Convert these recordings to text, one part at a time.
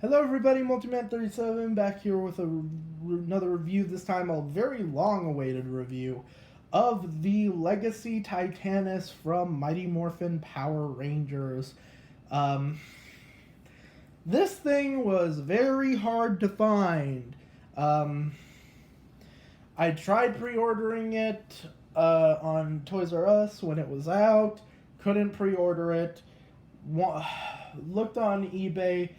Hello everybody, Multiman37 back here with another review, this time a very long-awaited review of the Legacy Titanus from Mighty Morphin Power Rangers. This thing was very hard to find. I tried pre-ordering it on Toys R Us when it was out, couldn't pre-order it, looked on eBay.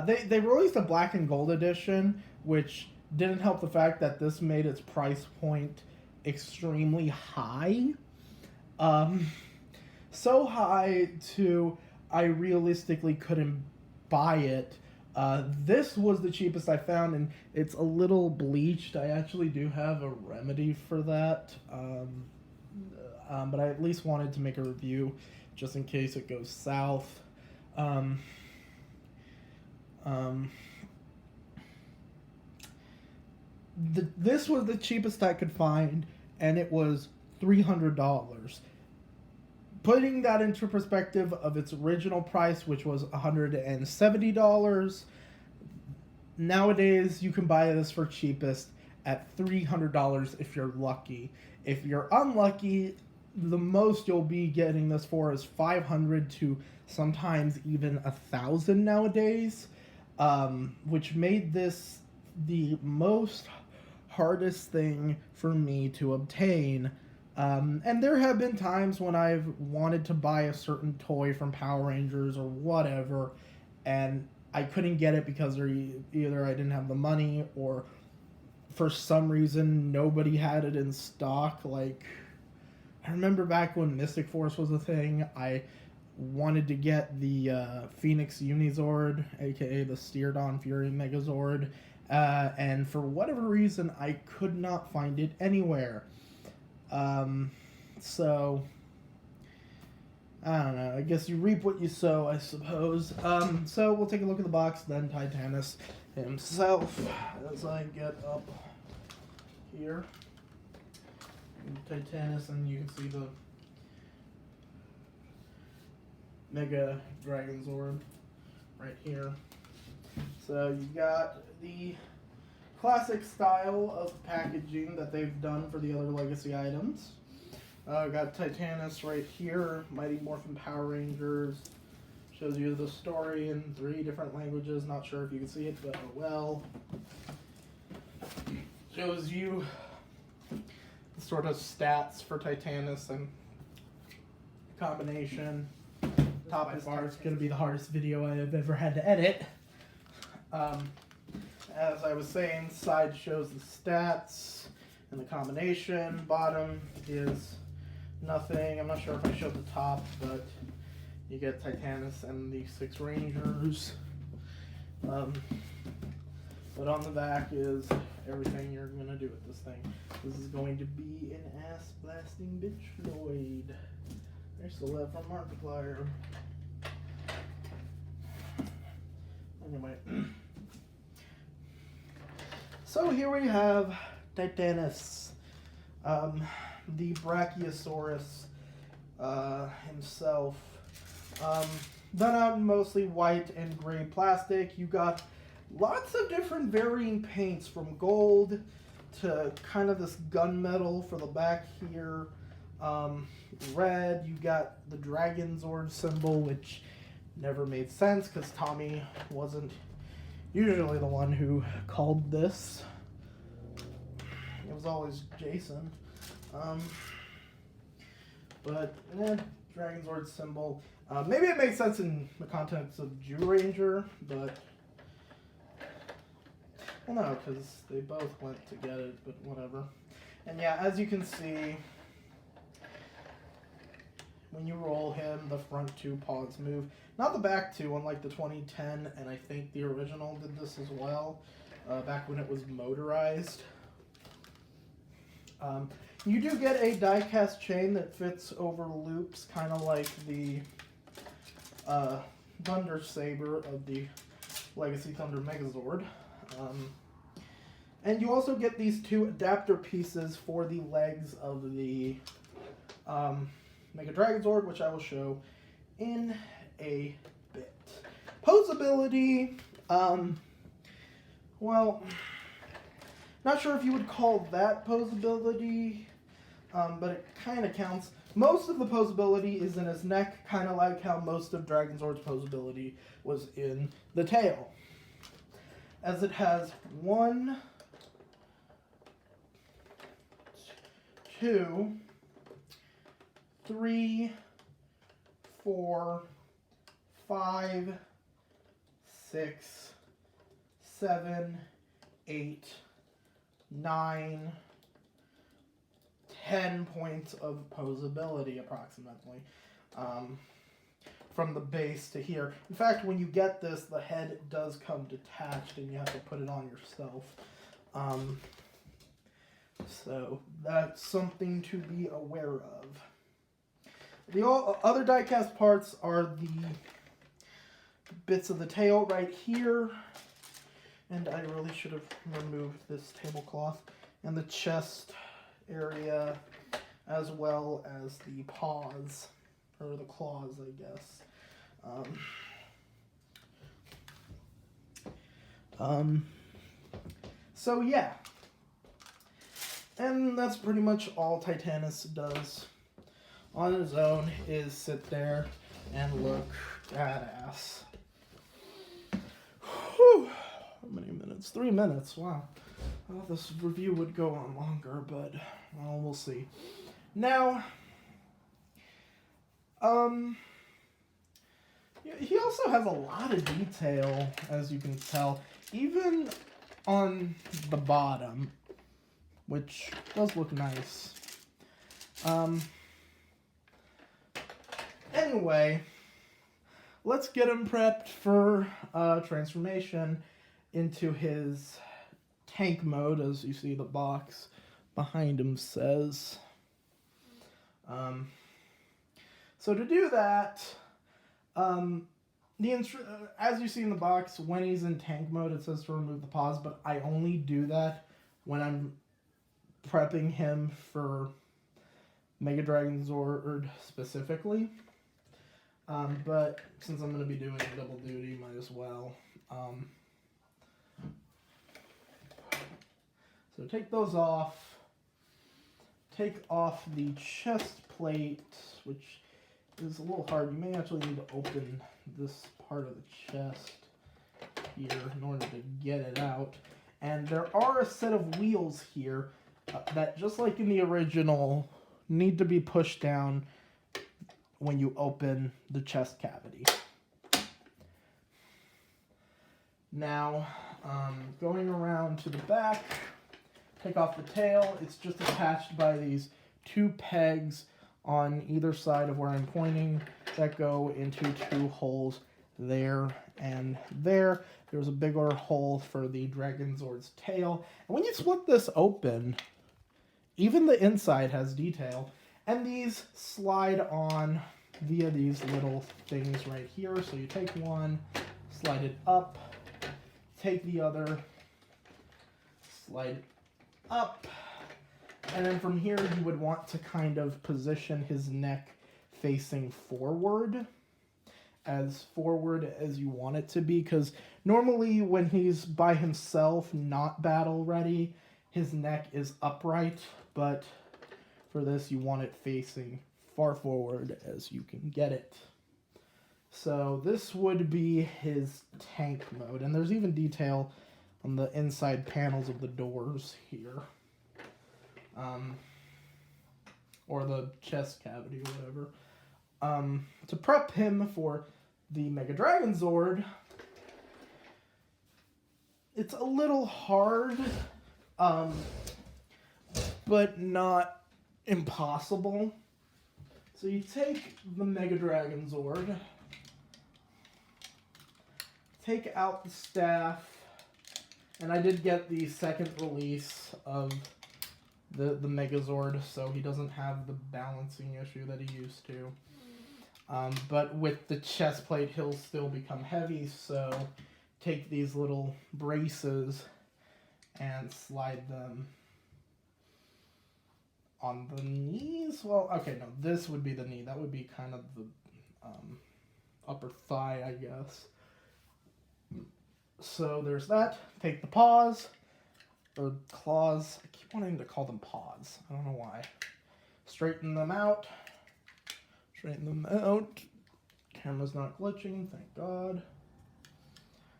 They released a black and gold edition, which didn't help the fact that this made its price point extremely high. So high to I realistically couldn't buy it. This was the cheapest I found, and it's a little bleached. I actually do have a remedy for that, but I at least wanted to make a review just in case it goes south. This was the cheapest I could find, and it was $300. Putting that into perspective of its original price, which was $170, nowadays you can buy this for cheapest at $300 if you're lucky. If you're unlucky, the most you'll be getting this for is $500 to sometimes even $1,000 nowadays, which made this the most hardest thing for me to obtain. And there have been times when I've wanted to buy a certain toy from Power Rangers or whatever, and I couldn't get it because either I didn't have the money or for some reason nobody had it in stock. Like, I remember back when Mystic Force was a thing, I wanted to get the Phoenix Unizord, aka the Steered-on Fury Megazord, and for whatever reason I could not find it anywhere. So I don't know, I guess you reap what you sow, I suppose. So we'll take a look at the box, then Titanus himself, as I get up here. Titanus, and you can see the Mega Dragon Zord right here. So you got the classic style of packaging that they've done for the other Legacy items. Got Titanus right here, Mighty Morphin Power Rangers. Shows you the story in 3 different languages. Not sure if you can see it, but oh well. Shows you the sort of stats for Titanus and combination. Top bar is going to be the hardest video I have ever had to edit. As I was saying, side shows the stats and the combination. Bottom is nothing. I'm not sure if I showed the top, but you get Titanus and the 6 Rangers. But on the back is everything you're going to do with this thing. This is going to be an ass-blasting bitch Floyd. There's the left from Markiplier. Anyway. So here we have Titanus, the Brachiosaurus himself. Done out in mostly white and gray plastic. You got lots of different varying paints, from gold to kind of this gunmetal for the back here. Red, you got the Dragon Zord symbol, which never made sense because Tommy wasn't usually the one who called this. It was always Jason. But Dragon Zord symbol. Maybe it makes sense in the context of Jew Ranger, but well, no, because they both went to get it, but whatever. And yeah, as you can see, when you roll him, the front 2 paws move. Not the back 2, unlike the 2010, and I think the original did this as well, back when it was motorized. You do get a die-cast chain that fits over loops, kind of like the Thunder Saber of the Legacy Thunder Megazord. And you also get these 2 adapter pieces for the legs of the Mega Dragon Zord, which I will show in a bit. Posability, Well, not sure if you would call that posability, but it kind of counts. Most of the posability is in his neck, kind of like how most of Dragonzord's posability was in the tail. As it has 1, 2, 3, 4, 5, 6, 7, 8, 9, 10 points of posability approximately, from the base to here. In fact, when you get this, the head does come detached and you have to put it on yourself. So that's something to be aware of. The other die-cast parts are the bits of the tail right here, and I really should have removed this tablecloth, and the chest area, as well as the paws, or the claws, I guess. So yeah, and that's pretty much all Titanus does on his own, is sit there and look badass. Whew. How many minutes? 3 minutes. Wow. I thought this review would go on longer, but well, we'll see. Now, he also has a lot of detail, as you can tell, even on the bottom, which does look nice. Anyway, let's get him prepped for transformation into his tank mode, as you see the box behind him says. So to do that, as you see in the box, when he's in tank mode, it says to remove the paws, but I only do that when I'm prepping him for Mega Dragonzord specifically. But since I'm going to be doing double duty, might as well. So take those off. Take off the chest plate, which is a little hard. You may actually need to open this part of the chest here in order to get it out. And there are a set of wheels here that, just like in the original, need to be pushed down when you open the chest cavity. Now, going around to the back, take off the tail. It's just attached by these 2 pegs on either side of where I'm pointing that go into 2 holes there and there. There's a bigger hole for the Dragonzord's tail. And when you split this open, even the inside has detail. And these slide on via these little things right here. So you take one, slide it up, take the other, slide it up, and then from here you would want to kind of position his neck facing forward as you want it to be, because normally when he's by himself, not battle ready, his neck is upright, but for this you want it facing far forward as you can get it. So this would be his tank mode, and there's even detail on the inside panels of the doors here. Or the chest cavity, or whatever. To prep him for the Mega Dragonzord, it's a little hard, but not impossible. So you take the Mega Dragonzord, take out the staff, and I did get the second release of the Megazord, so he doesn't have the balancing issue that he used to. But with the chest plate, he'll still become heavy, so take these little braces and slide them on the knees. Well, okay, no, this would be the knee. That would be kind of the upper thigh, I guess. So there's that. Take the paws, or claws. I keep wanting to call them paws. I don't know why. Straighten them out. Straighten them out. Camera's not glitching, thank God.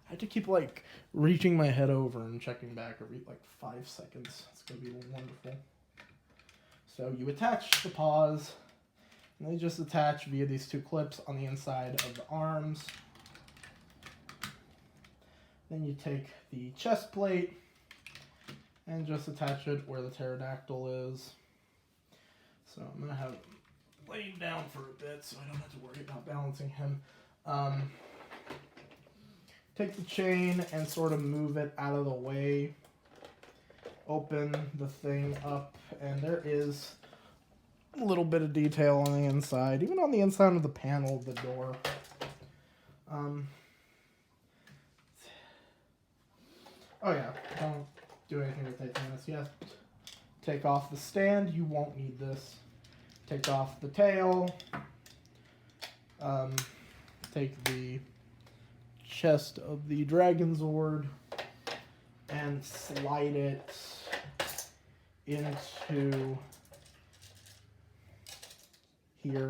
I had to keep like reaching my head over and checking back every like 5 seconds. It's gonna be wonderful. So you attach the paws, and they just attach via these 2 clips on the inside of the arms. Then you take the chest plate and just attach it where the pterodactyl is. So I'm gonna have it laid down for a bit so I don't have to worry about balancing him. Take the chain and sort of move it out of the way. Open the thing up, and there is a little bit of detail on the inside, even on the inside of the panel of the door. Oh yeah, don't do anything with titanus. Yes, take off the stand. You won't need this. Take off the tail. Take the chest of the dragon Zord and slide it into here.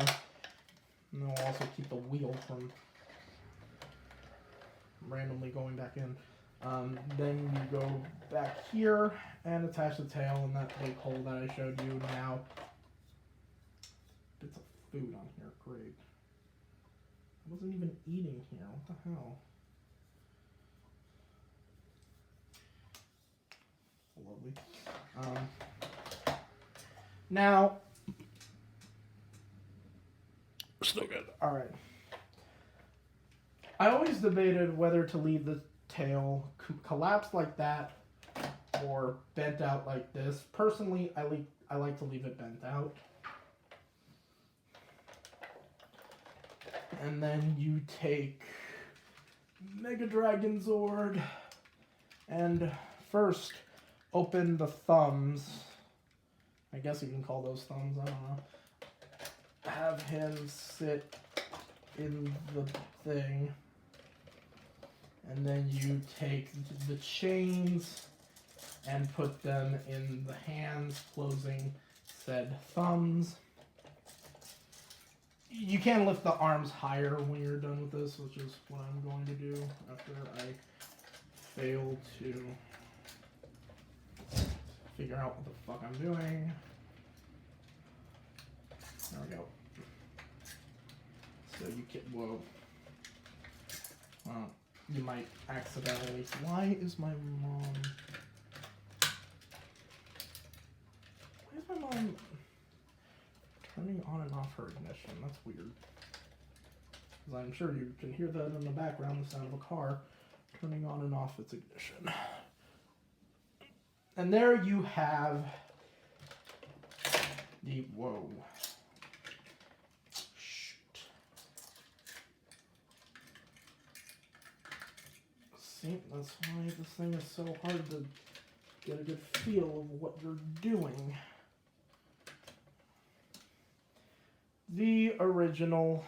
And we'll also keep the wheel from randomly going back in. Then you go back here and attach the tail in that big hole that I showed you. Now, bits of food on here, great. I wasn't even eating here, what the hell? Lovely. Now, still good. All right. I always debated whether to leave the tail collapsed like that or bent out like this. Personally, I like to leave it bent out. And then you take Mega Dragon Zord and first open the thumbs. I guess you can call those thumbs, I don't know. Have him sit in the thing. And then you take the chains and put them in the hands, closing said thumbs. You can lift the arms higher when you're done with this, which is what I'm going to do after I fail to figure out what the fuck I'm doing. There we go. So you can, whoa. Well, you might accidentally, why is my mom turning on and off her ignition? That's weird. Because I'm sure you can hear that in the background, the sound of a car turning on and off its ignition. And there you have the, whoa. Shoot. See, that's why this thing is so hard to get a good feel of what you're doing. The original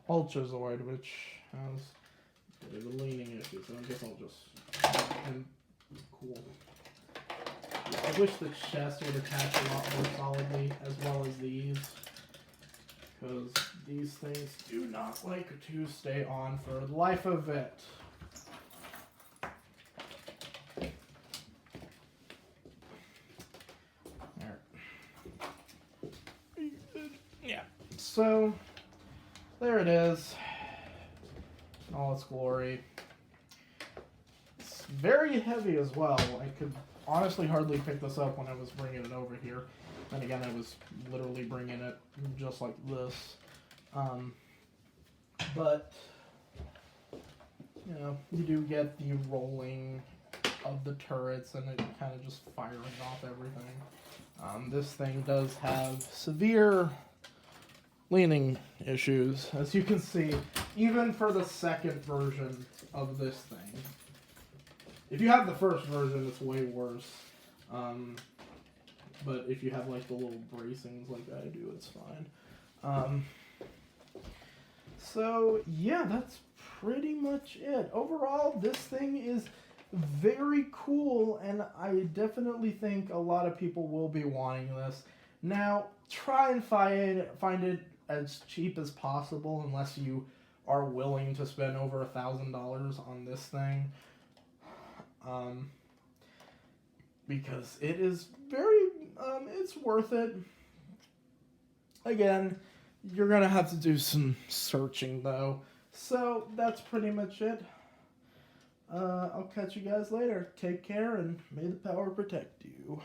Ultrazord, which has a bit of a leaning issue, so I guess I'll just, cool. I wish the chest would attach a lot more solidly, as well as these, because these things do not like to stay on for the life of it. Yeah, so there it is, in all its glory. It's very heavy as well. I could honestly hardly pick this up when I was bringing it over here. And again, I was literally bringing it just like this. But, you know, you do get the rolling of the turrets and it kind of just firing off everything. This thing does have severe leaning issues, as you can see, even for the second version of this thing. If you have the first version, it's way worse. But if you have like the little bracings like I do, it's fine. So yeah, that's pretty much it. Overall, this thing is very cool, and I definitely think a lot of people will be wanting this. Now, try and find it as cheap as possible, unless you are willing to spend over $1,000 on this thing. Because it is very, it's worth it. Again, you're gonna have to do some searching though. So that's pretty much it. I'll catch you guys later. Take care, and may the power protect you.